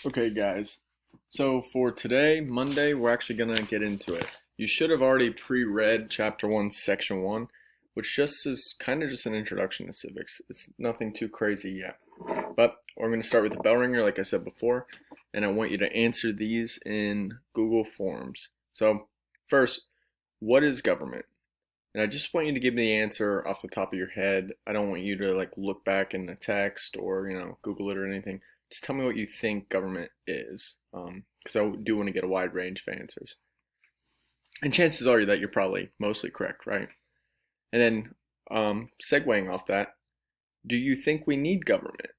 Okay, guys. So for today, Monday, we're actually gonna get into it. You should have already pre-read Chapter 1, Section 1, which just is kind of just an introduction to civics. It's nothing too crazy yet. But we're gonna start with the bell ringer, like I said before, and I want you to answer these in Google Forms. So first, what is government? And I just want you to give me the answer off the top of your head. I don't want you to like look back in the text or, Google it or anything. Just tell me what you think government is, because I do want to get a wide range of answers. And chances are that you're probably mostly correct, right? And then, segueing off that, do you think we need government?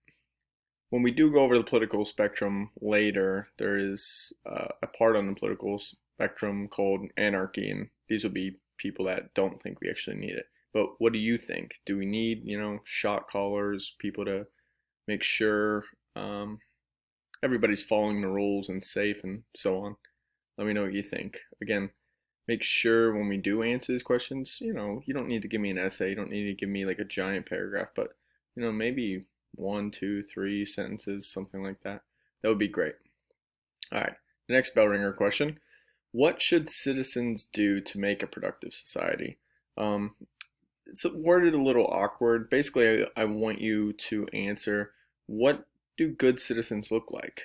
When we do go over the political spectrum later, there is a part on the political spectrum called anarchy, and these will be people that don't think we actually need it. But what do you think? Do we need, shot callers, people to make sure everybody's following the rules and safe and so on? Let me know what you think. Again, make sure when we do answer these questions, you don't need to give me an essay. You don't need to give me like a giant paragraph, but, maybe 1, 2, 3 sentences, something like that. That would be great. All right, the next bell ringer question. What should citizens do to make a productive society? It's worded a little awkward. Basically, I want you to answer, what do good citizens look like?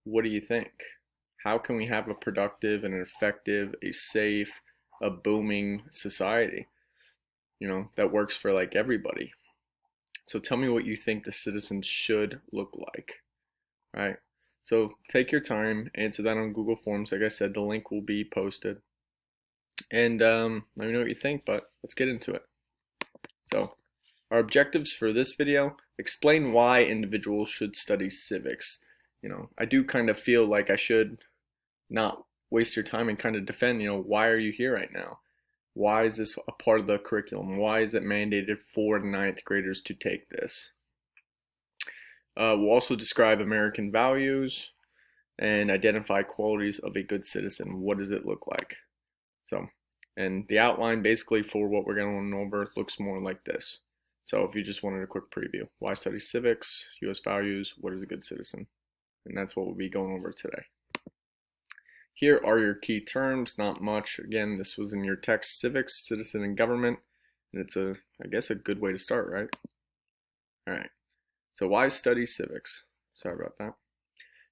What do you think? How can we have a productive and an effective, a safe, a booming society, that works for like everybody? So tell me what you think the citizens should look like. All right. So take your time, answer that on Google Forms. Like I said, the link will be posted. And let me know what you think, but let's get into it. So our objectives for this video: explain why individuals should study civics. I do kind of feel like I should not waste your time and kind of defend, why are you here right now? Why is this a part of the curriculum? Why is it mandated for ninth graders to take this? We'll also describe American values and identify qualities of a good citizen. What does it look like? So, and the outline basically for what we're going to run over looks more like this. So if you just wanted a quick preview: why study civics, U.S. values, what is a good citizen? And that's what we'll be going over today. Here are your key terms, not much. Again, this was in your text: civics, citizen, and government. And it's I guess a good way to start, right? All right. So why study civics? Sorry about that.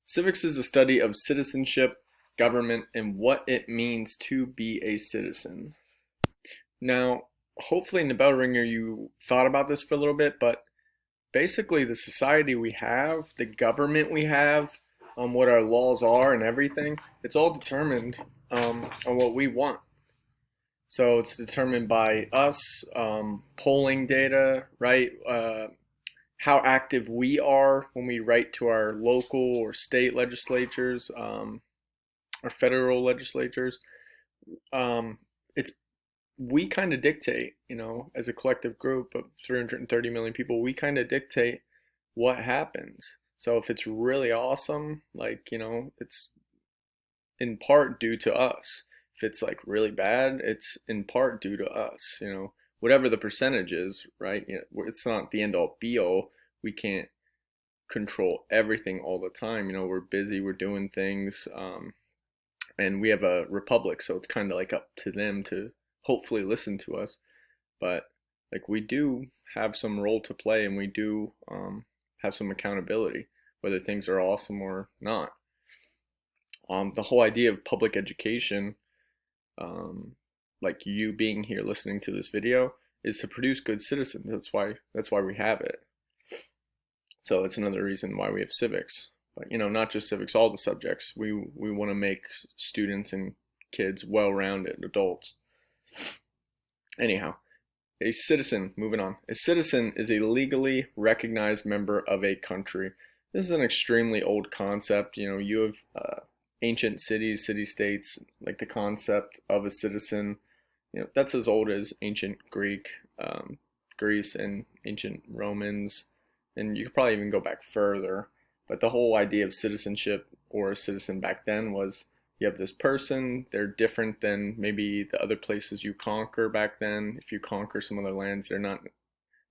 Civics is a study of citizenship, government, and what it means to be a citizen. Now, hopefully in the bell ringer you thought about this for a little bit, but basically the society we have, the government we have, what our laws are and everything, it's all determined on what we want. So it's determined by us, polling data, right? How active we are when we write to our local or state legislatures, our federal legislatures. We kind of dictate, as a collective group of 330 million people, we kind of dictate what happens. So if it's really awesome, it's in part due to us. If it's like really bad, it's in part due to us, whatever the percentage is, right? It's not the end all be all. We can't control everything all the time. We're busy, we're doing things, and we have a republic, so it's kind of like up to them to hopefully listen to us. But like, we do have some role to play, and we do have some accountability, whether things are awesome or not. The whole idea of public education, like you being here listening to this video, is to produce good citizens. That's why we have it. So it's another reason why we have civics. But not just civics, all the subjects. We want to make students and kids well-rounded adults. Anyhow, a citizen, moving on. A citizen is a legally recognized member of a country. This is an extremely old concept. You have ancient cities, city-states, like the concept of a citizen. That's as old as ancient Greece and ancient Romans, and you could probably even go back further. But the whole idea of citizenship or a citizen back then was, you have this person, they're different than maybe the other places you conquer back then. If you conquer some other lands, they're not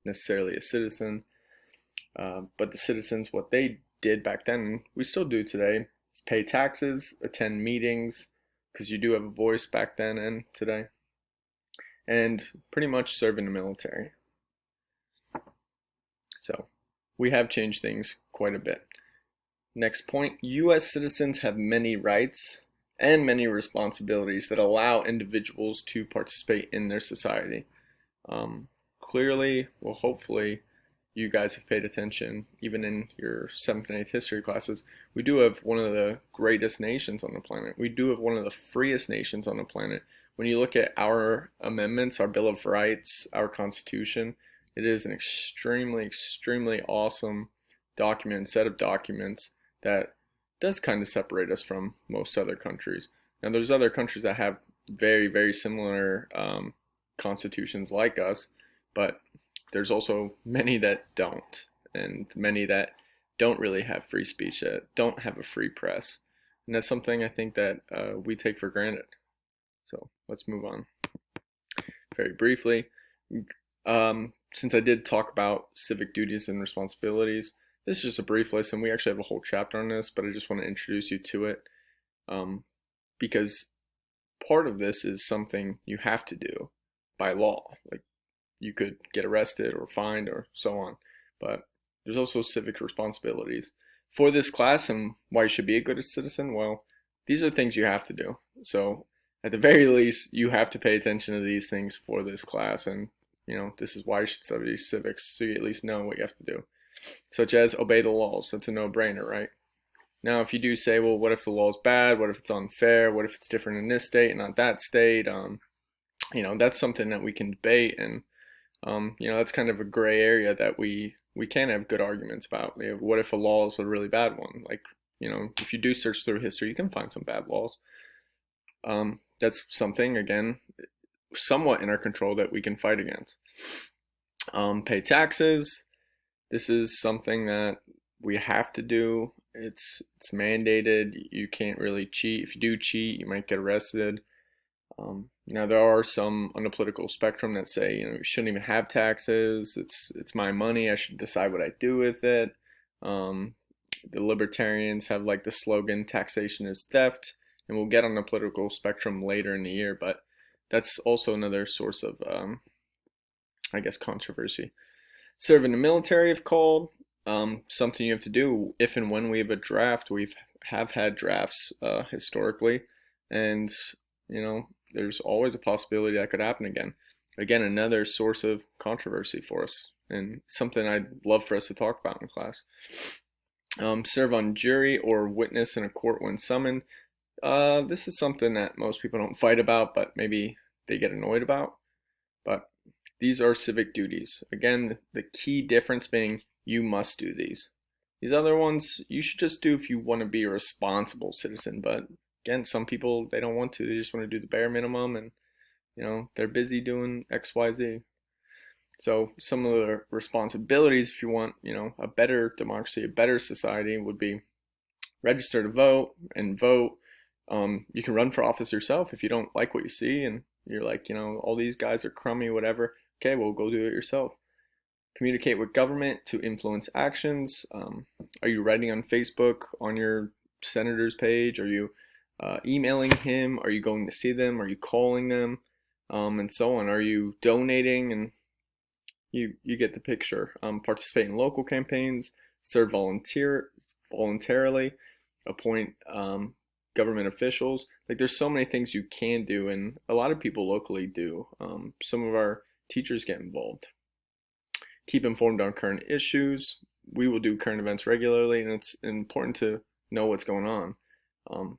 necessarily a citizen. But the citizens, what they did back then, and we still do today, is pay taxes, attend meetings, because you do have a voice back then and today, and pretty much serve in the military. So we have changed things quite a bit. Next point, U.S. citizens have many rights and many responsibilities that allow individuals to participate in their society. Clearly, well, hopefully, you guys have paid attention, even in your 7th and 8th history classes. We do have one of the greatest nations on the planet. We do have one of the freest nations on the planet. When you look at our amendments, our Bill of Rights, our Constitution, it is an extremely, extremely awesome document, set of documents that does kind of separate us from most other countries. Now, there's other countries that have very, very similar constitutions like us, but there's also many that don't, and many that don't really have free speech, that don't have a free press. And that's something I think that we take for granted. So let's move on. Very briefly, since I did talk about civic duties and responsibilities, this is just a brief list, and we actually have a whole chapter on this, but I just want to introduce you to it because part of this is something you have to do by law. Like, you could get arrested or fined or so on, but there's also civic responsibilities. For this class and why you should be a good citizen, well, these are things you have to do. So at the very least, you have to pay attention to these things for this class, and this is why you should study civics, so you at least know what you have to do. Such as obey the laws. That's a no-brainer, right? Now, if you do say, well, what if the law is bad? What if it's unfair? What if it's different in this state and not that state? That's something that we can debate, and that's kind of a gray area that we can have good arguments about. What if a law is a really bad one? Like, if you do search through history, you can find some bad laws. That's something, again, somewhat in our control that we can fight against. Pay taxes. This is something that we have to do. It's mandated. You can't really cheat. If you do cheat, you might get arrested. Now, there are some on the political spectrum that say, you shouldn't even have taxes. It's my money. I should decide what I do with it. The libertarians have like the slogan, taxation is theft, and we'll get on the political spectrum later in the year, but that's also another source of, controversy. Serve in the military, if called, something you have to do if and when we have a draft. We have had drafts historically, and there's always a possibility that could happen again. Again, another source of controversy for us, and something I'd love for us to talk about in class. Serve on jury or witness in a court when summoned. This is something that most people don't fight about, but maybe they get annoyed about. But these are civic duties. Again, the key difference being you must do these. These other ones you should just do if you want to be a responsible citizen. But again, some people, they don't want to. They just want to do the bare minimum, and they're busy doing X, Y, Z. So some of the responsibilities, if you want a better democracy, a better society, would be register to vote and vote. You can run for office yourself if you don't like what you see and you're like, all these guys are crummy, whatever. Okay, well, go do it yourself. Communicate with government to influence actions. Are you writing on Facebook on your senator's page? Are you emailing him? Are you going to see them? Are you calling them? And so on. Are you donating? And you get the picture. Participate in local campaigns. Serve voluntarily. Appoint government officials. Like, there's so many things you can do, and a lot of people locally do. Some of our teachers get involved. Keep informed on current issues. We will do current events regularly, and it's important to know what's going on.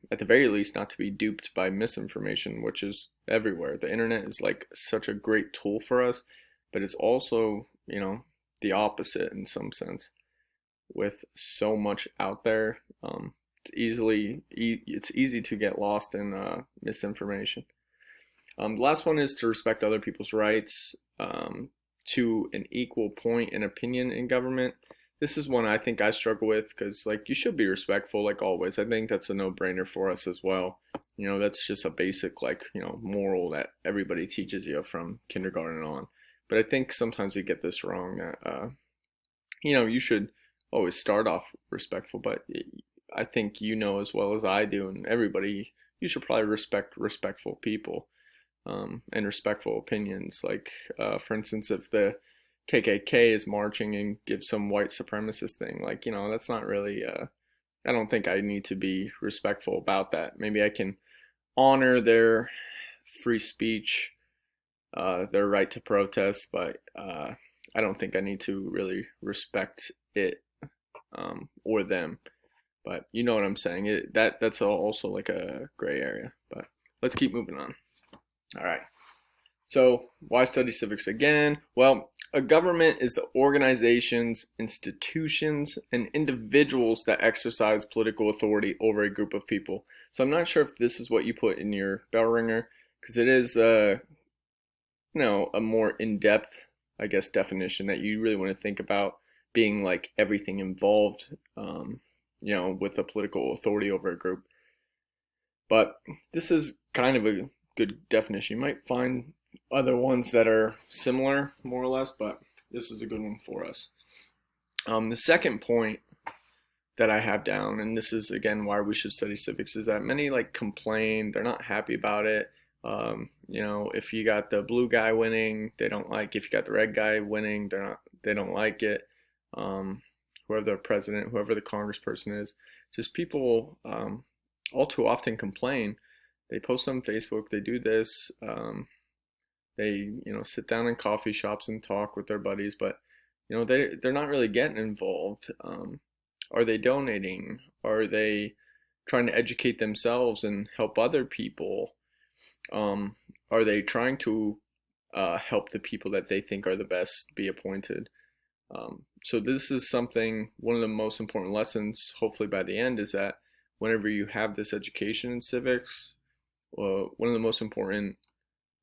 At the very least, not to be duped by misinformation, which is everywhere. The internet is like such a great tool for us, but it's also, the opposite in some sense. With so much out there, it's easy to get lost in misinformation. The last one is to respect other people's rights to an equal point in opinion in government. This is one I think I struggle with because, you should be respectful like always. I think that's a no-brainer for us as well. That's just a basic, moral that everybody teaches you from kindergarten on. But I think sometimes we get this wrong that, you should always start off respectful, but I think you know as well as I do, and everybody, you should probably respect respectful people, and respectful opinions. Like, for instance, if the KKK is marching and gives some white supremacist thing, like, that's not really, I don't think I need to be respectful about that. Maybe I can honor their free speech, their right to protest, but I don't think I need to really respect it, or them. But you know what I'm saying. That's also like a gray area. But let's keep moving on. All right. So why study civics again? Well, a government is the organizations, institutions, and individuals that exercise political authority over a group of people. So I'm not sure if this is what you put in your bell ringer, because it is a more in-depth, I guess, definition that you really want to think about, being like everything involved, with the political authority over a group. But this is kind of a good definition. You might find other ones that are similar, more or less, but this is a good one for us. The second point that I have down, and this is again why we should study civics, is that many like complain, they're not happy about it. If you got the blue guy winning, they don't like. If you got the red guy winning, they don't like it. Whoever the president, whoever the congressperson is, just people all too often complain. They post on Facebook, they do this, they sit down in coffee shops and talk with their buddies, but they're not really getting involved. Are they donating? Are they trying to educate themselves and help other people? Are they trying to help the people that they think are the best be appointed? So this is one of the most important lessons, hopefully by the end, is that whenever you have this education in civics, one of the most important,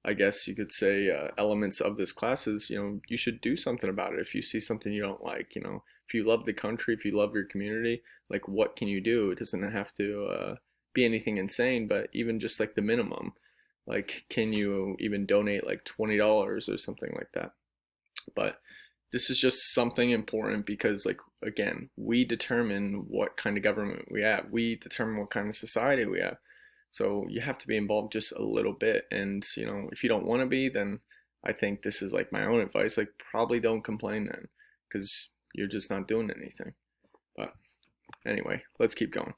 I guess you could say, elements of this class is, you should do something about it. If you see something you don't like, if you love the country, if you love your community, like, what can you do? It doesn't have to be anything insane, but even just like the minimum, like, can you even donate like $20 or something like that? But this is just something important because, like, again, we determine what kind of government we have. We determine what kind of society we have. So you have to be involved just a little bit. And, if you don't want to be, then I think this is like my own advice. Like, probably don't complain then, because you're just not doing anything. But anyway, let's keep going.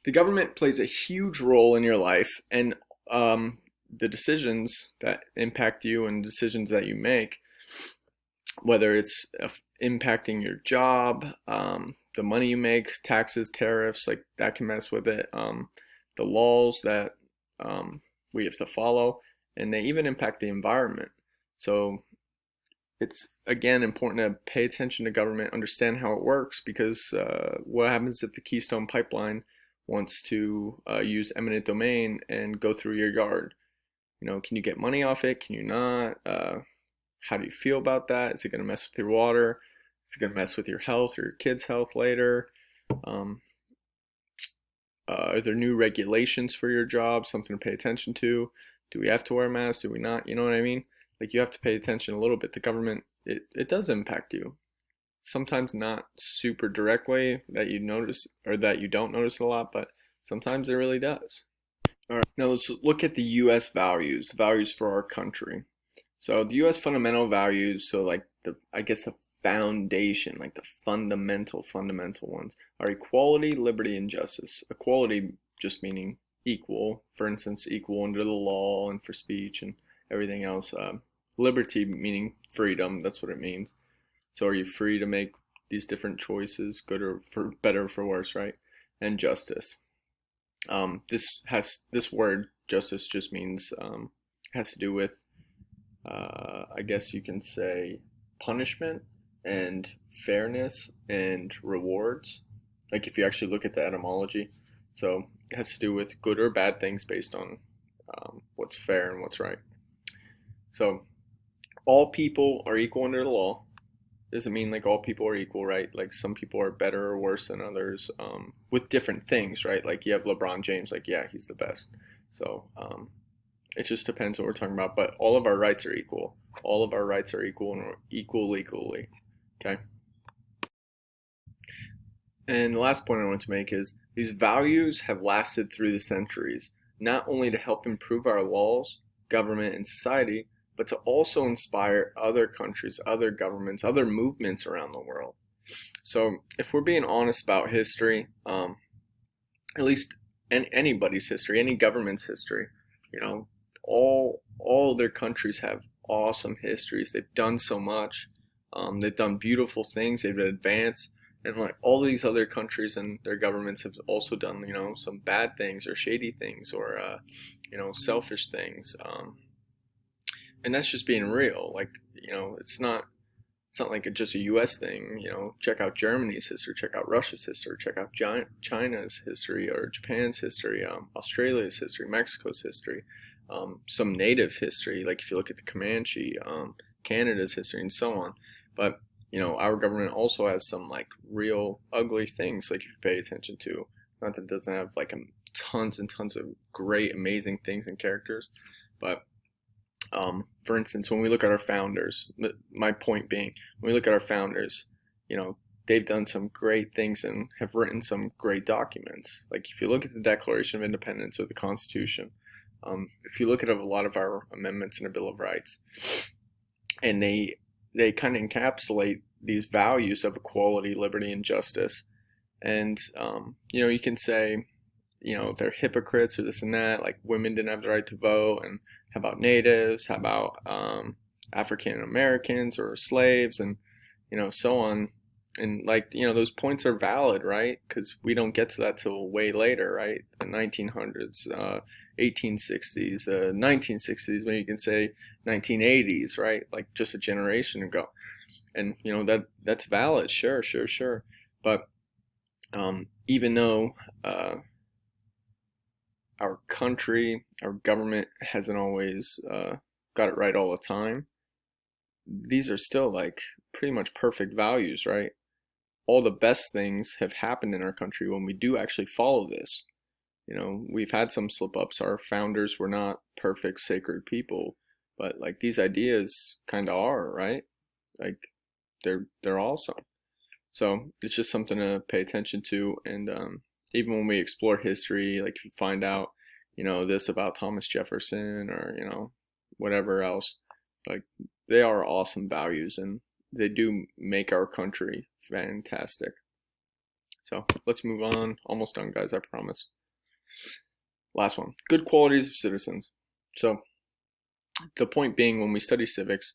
The government plays a huge role in your life, and the decisions that impact you and decisions that you make, whether it's impacting your job, the money you make, taxes, tariffs, like that can mess with it, the laws that we have to follow, and they even impact the environment. So it's, again, important to pay attention to government, understand how it works, because what happens if the Keystone Pipeline wants to use eminent domain and go through your yard? Can you get money off it? Can you not? How do you feel about that? Is it going to mess with your water? Is it going to mess with your health or your kids' health later? Are there new regulations for your job? Something to pay attention to? Do we have to wear a mask? Do we not? You know what I mean? Like, you have to pay attention a little bit. The government, it does impact you. Sometimes not super directly that you notice, or that you don't notice a lot, but sometimes it really does. All right, now let's look at the U.S. values, the values for our country. So the U.S. fundamental values, so like the foundation, like the fundamental ones, are equality, liberty, and justice. Equality just meaning equal, for instance, equal under the law and for speech and everything else. Liberty meaning freedom, that's what it means. So are you free to make these different choices, good or for better or for worse, right? And justice. This word justice just means has to do with I guess you can say punishment and fairness and rewards. Like, if you actually look at the etymology, so it has to do with good or bad things based on what's fair and what's right. So all people are equal under the law. Doesn't mean like all people are equal, right? Like, some people are better or worse than others with different things, right? Like, you have LeBron James, like, yeah, he's the best. So it just depends what we're talking about. But all of our rights are equal. All of our rights are equal and equally. Okay. And the last point I want to make is these values have lasted through the centuries, not only to help improve our laws, government, and society, but to also inspire other countries, other governments, other movements around the world. So if we're being honest about history, at least anybody's history, any government's history, you know, all their countries have awesome histories. They've done so much. They've done beautiful things. They've advanced, and like all these other countries and their governments have also done, some bad things or shady things or selfish things. And that's just being real. Like, it's not like just a U.S. thing. Check out Germany's history, check out Russia's history, check out China's history or Japan's history, Australia's history, Mexico's history, some native history. Like if you look at the Comanche, Canada's history, and so on. But our government also has some like real ugly things. Like if you pay attention to, not that it doesn't have like tons and tons of great, amazing things and characters, but for instance, when we look at our founders, my point being, when we look at our founders, they've done some great things and have written some great documents. Like if you look at the Declaration of Independence or the Constitution, if you look at a lot of our amendments in the Bill of Rights, and they kind of encapsulate these values of equality, liberty, and justice. And you can say, they're hypocrites or this and that. Like women didn't have the right to vote, and how about natives? How about African Americans or slaves, and so on. And like those points are valid, right? Because we don't get to that till way later, right? The 1900s, 1860s, the 1960s, maybe you can say 1980s, right? Like just a generation ago. And that's valid, sure. But even though our country, our government hasn't always got it right all the time, these are still like pretty much perfect values, right? All the best things have happened in our country when we do actually follow this. We've had some slip ups. Our founders were not perfect, sacred people, but like these ideas kind of are, right? Like they're awesome. So it's just something to pay attention to. And even when we explore history, like if you find out, this about Thomas Jefferson or, whatever else, like they are awesome values and they do make our country fantastic. So let's move on. Almost done, guys, I promise. Last one, good qualities of citizens. So the point being, when we study civics,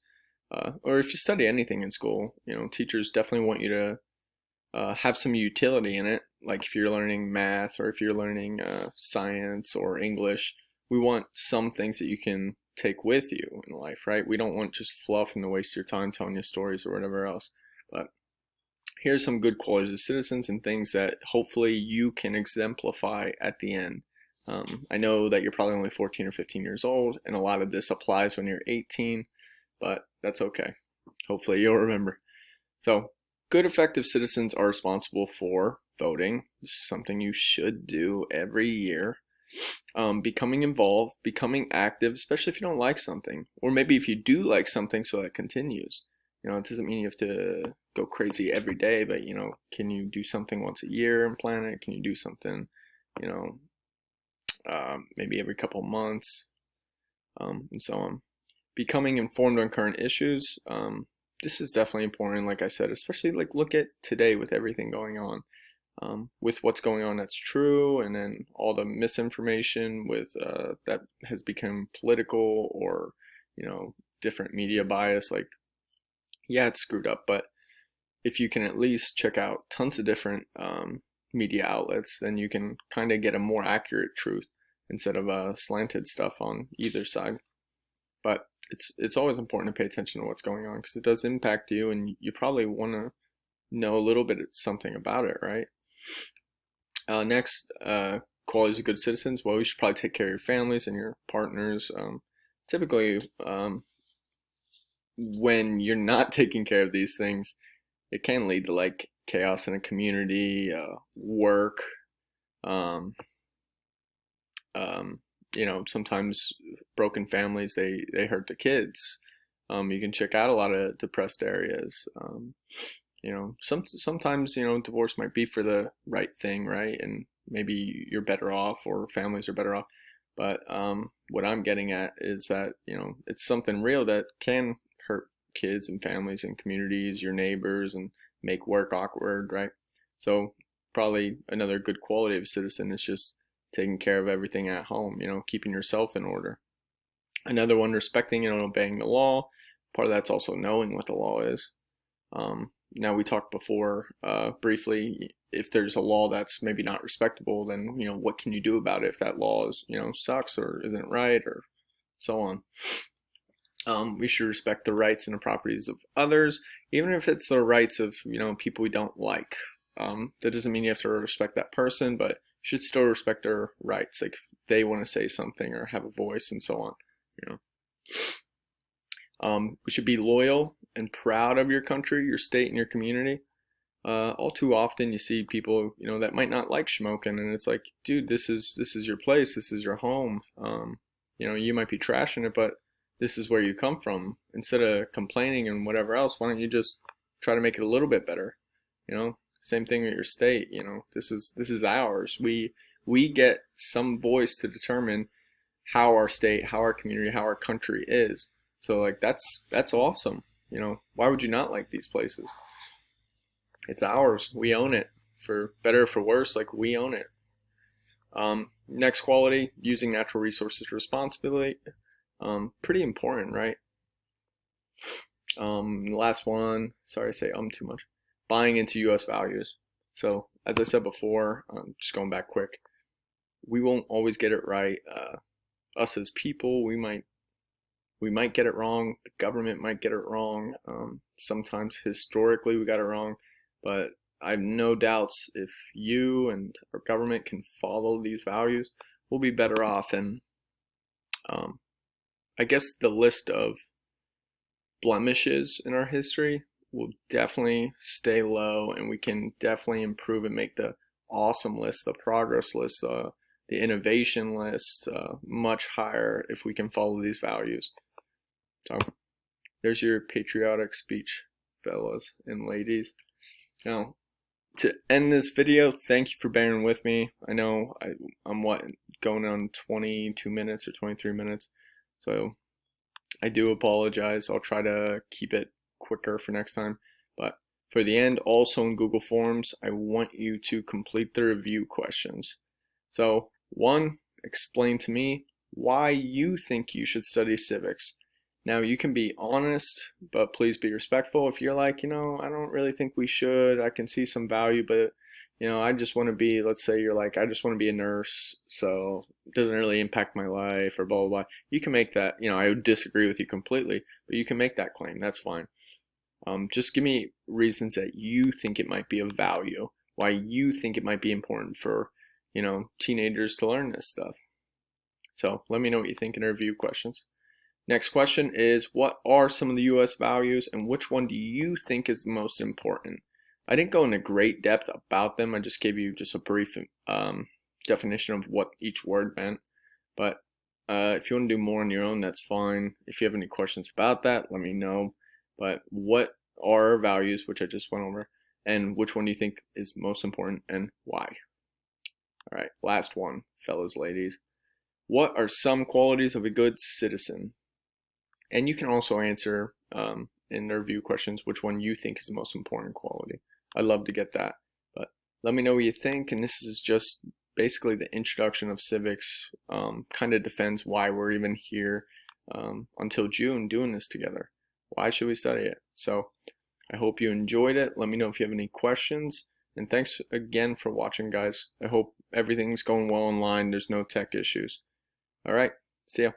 or if you study anything in school, teachers definitely want you to have some utility in it. Like if you're learning math or if you're learning science or English, we want some things that you can take with you in life, right? We don't want just fluff and to waste your time telling you stories or whatever else. But here's some good qualities of citizens and things that hopefully you can exemplify at the end. I know that you're probably only 14 or 15 years old, and a lot of this applies when you're 18, but that's okay. Hopefully you'll remember. So, good effective citizens are responsible for voting. This is something you should do every year. Becoming involved, becoming active, especially if you don't like something, or maybe if you do like something, so that continues. It doesn't mean you have to go crazy every day, but can you do something once a year and plan it? Can you do something, maybe every couple of months, and so on. Becoming informed on current issues. This is definitely important, like I said, especially like look at today with everything going on. With what's going on that's true, and then all the misinformation with that has become political or different media bias. Like, yeah, it's screwed up, but if you can at least check out tons of different media outlets, then you can kind of get a more accurate truth instead of slanted stuff on either side. But it's always important to pay attention to what's going on because it does impact you, and you probably want to know a little bit of something about it, right? Next, qualities of good citizens. Well, you should probably take care of your families and your partners. Typically, when you're not taking care of these things, it can lead to like chaos in a community, work. Sometimes broken families, they hurt the kids. You can check out a lot of depressed areas. Sometimes divorce might be for the right thing, right? And maybe you're better off, or families are better off. But what I'm getting at is that it's something real that can hurt kids and families and communities, your neighbors, and make work awkward, right? So probably another good quality of a citizen is just taking care of everything at home, keeping yourself in order. Another one, respecting and obeying the law. Part of that's also knowing what the law is. Now, we talked before briefly, if there's a law that's maybe not respectable, then what can you do about it if that law is sucks or isn't right, or so on. We should respect the rights and the properties of others, even if it's the rights of people we don't like. That doesn't mean you have to respect that person, but you should still respect their rights, like if they want to say something or have a voice and so on. We should be loyal and proud of your country, your state, and your community. All too often you see people that might not like smoking, and it's like, dude, this is your place, this is your home. You might be trashing it, but this is where you come from. Instead of complaining and whatever else, why don't you just try to make it a little bit better? Same thing with your state. This is ours. We get some voice to determine how our state, how our community, how our country is. So like that's awesome. Why would you not like these places? It's ours. We own it. For better or for worse, like, we own it. Next quality, using natural resources responsibly. Pretty important, right? Last one, sorry to say too much. Buying into U.S. values. So as I said before, just going back quick, we won't always get it right. Us as people, we might get it wrong. The government might get it wrong. Sometimes historically we got it wrong, but I have no doubts if you and our government can follow these values, we'll be better off. And I guess the list of blemishes in our history will definitely stay low, and we can definitely improve and make the awesome list, the progress list, the innovation list much higher if we can follow these values. So there's your patriotic speech, fellas and ladies. Now, to end this video, thank you for bearing with me. I know I'm going on 22 minutes or 23 minutes, so I do apologize. I'll try to keep it quicker for next time. But for the end, also in Google Forms, I want you to complete the review questions. So 1, explain to me why you think you should study civics. Now, you can be honest, but please be respectful. If you're like, I don't really think we should, I can see some value, but I just want to be, let's say you're like, I just want to be a nurse, so it doesn't really impact my life, or blah, blah, blah. You can make that, I would disagree with you completely, but you can make that claim. That's fine. Just give me reasons that you think it might be of value, why you think it might be important for, teenagers to learn this stuff. So let me know what you think in the review questions. Next question is, what are some of the U.S. values, and which one do you think is the most important? I didn't go into great depth about them. I just gave you just a brief definition of what each word meant. But if you want to do more on your own, that's fine. If you have any questions about that, let me know. But what are our values, which I just went over, and which one do you think is most important and why? All right, last one, fellas, ladies. What are some qualities of a good citizen? And you can also answer in the review questions which one you think is the most important quality. I'd love to get that. But let me know what you think. And this is just basically the introduction of civics. Kind of defends why we're even here until June doing this together. Why should we study it? So I hope you enjoyed it. Let me know if you have any questions. And thanks again for watching, guys. I hope everything's going well online. There's no tech issues. All right. See ya.